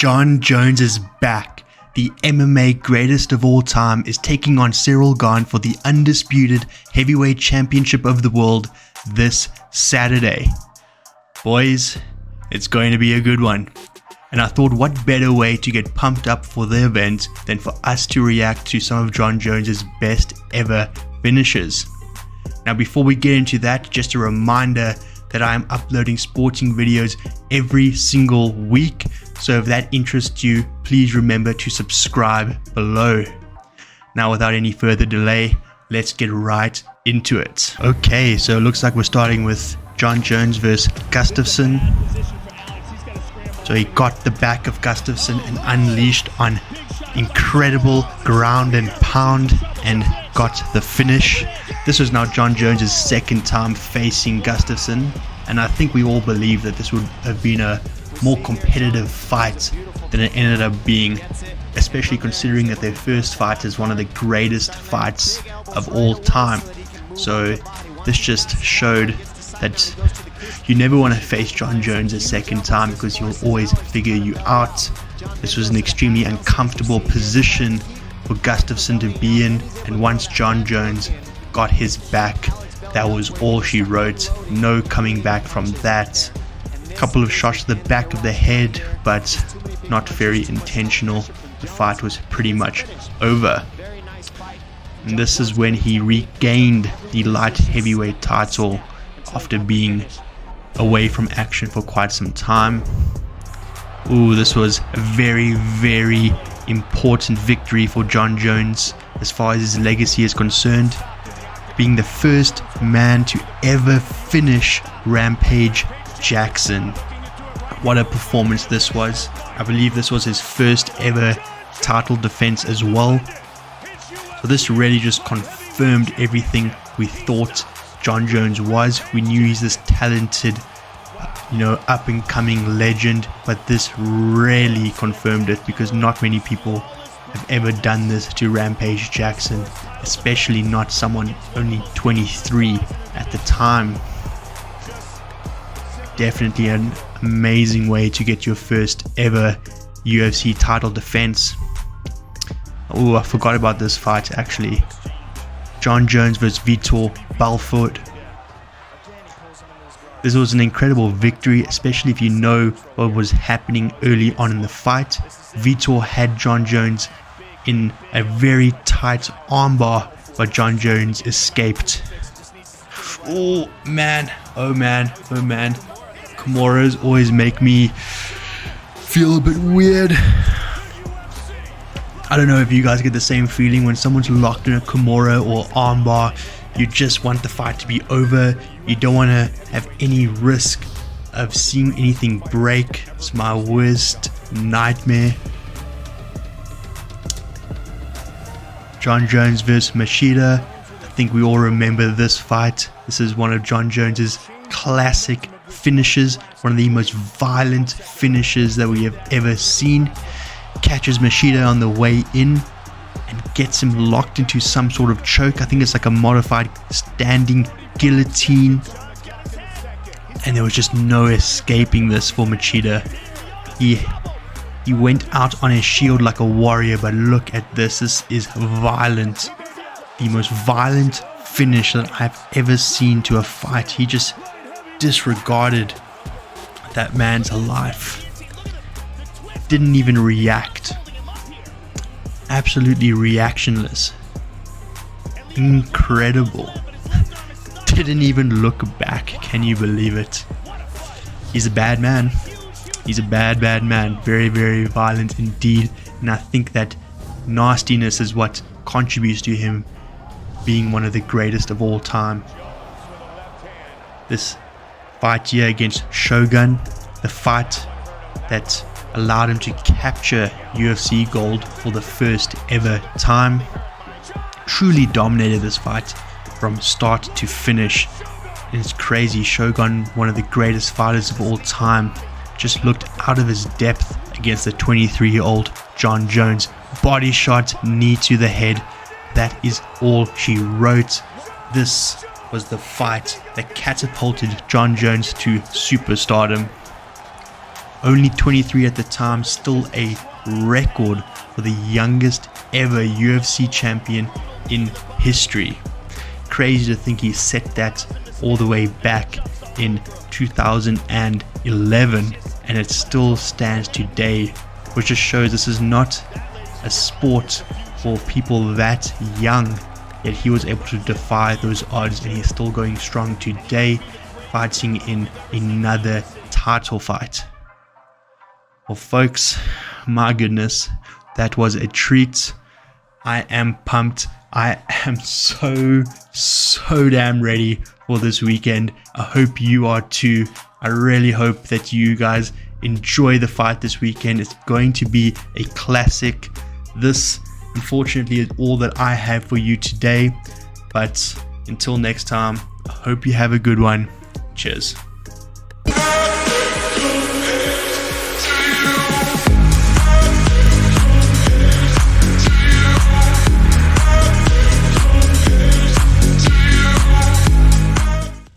Jon Jones is back. The MMA greatest of all time is taking on Cyril Gane for the undisputed heavyweight championship of the world this Saturday. Boys, it's going to be a good one. And I thought, what better way to get pumped up for the event than for us to react to some of Jon Jones's best ever finishes. Now, before we get into that, just a reminder that I am uploading sporting videos every single week. So if that interests you, please remember to subscribe below. Now, without any further delay, let's get right into it. Okay, so it looks like we're starting with Jon Jones versus Gustafsson. So he got the back of Gustafsson and unleashed on incredible ground and pound and got the finish. This was now Jon Jones' second time facing Gustafsson, and I think we all believe that this would have been a more competitive fight than it ended up being, especially considering that their first fight is one of the greatest fights of all time. So this just showed that you never want to face Jon Jones a second time because he'll always figure you out. This was an extremely uncomfortable position for Gustafsson to be in, and once Jon Jones got his back, that was all she wrote. No coming back from that. A couple of shots to the back of the head, but not very intentional. The fight was pretty much over. And this is when he regained the light heavyweight title after being away from action for quite some time. Ooh, this was a very, very important victory for Jon Jones as far as his legacy is concerned, being the first man to ever finish Rampage Jackson. What a performance this was. I believe this was his first ever title defense as well. So this really just confirmed everything we thought Jon Jones was. We knew he's this talented, up and coming legend, but this really confirmed it because not many people have ever done this to Rampage Jackson, especially not someone only 23 at the time. Definitely an amazing way to get your first ever UFC title defense. Oh, I forgot about this fight actually. Jon Jones versus Vitor Belfort. This was an incredible victory, especially if you know what was happening early on in the fight. Vitor had Jon Jones in a very tight armbar, but Jon Jones escaped. Oh man. Kimuras always make me feel a bit weird. I don't know if you guys get the same feeling when someone's locked in a Kimura or armbar. You just want the fight to be over. You don't want to have any risk of seeing anything break. It's my worst nightmare. Jon Jones versus Machida. I think we all remember this fight. This is one of Jon Jones's classic finishes, one of the most violent finishes that we have ever seen. Catches Machida on the way in and gets him locked into some sort of choke. I think it's like a modified standing guillotine, and there was just no escaping this for Machida. He went out on his shield like a warrior, but look at this. This is violent. The most violent finish that I've ever seen to a fight. He just disregarded that man's life. Didn't even react. Absolutely reactionless. Incredible. Didn't even look back. Can you believe it? He's a bad man. He's a bad man. Very, very violent indeed. And I think that nastiness is what contributes to him being one of the greatest of all time. This fight here against Shogun, the fight that allowed him to capture UFC gold for the first ever time, truly dominated this fight from start to finish. And it's crazy. Shogun, one of the greatest fighters of all time, just looked out of his depth against the 23-year-old Jon Jones. Body shot, knee to the head. That is all she wrote. This was the fight that catapulted Jon Jones to superstardom. Only 23 at the time, still a record for the youngest ever UFC champion in history. Crazy to think he set that all the way back in 2011, and it still stands today, which just shows this is not a sport for people that young, yet he was able to defy those odds, and he's still going strong today, fighting in another title fight. Well, folks, my goodness, that was a treat. I am pumped. I am so damn ready for this weekend. I hope you are too. I really hope that you guys enjoy the fight this weekend. It's going to be a classic. This, unfortunately, is all that I have for you today. But until next time, I hope you have a good one. Cheers.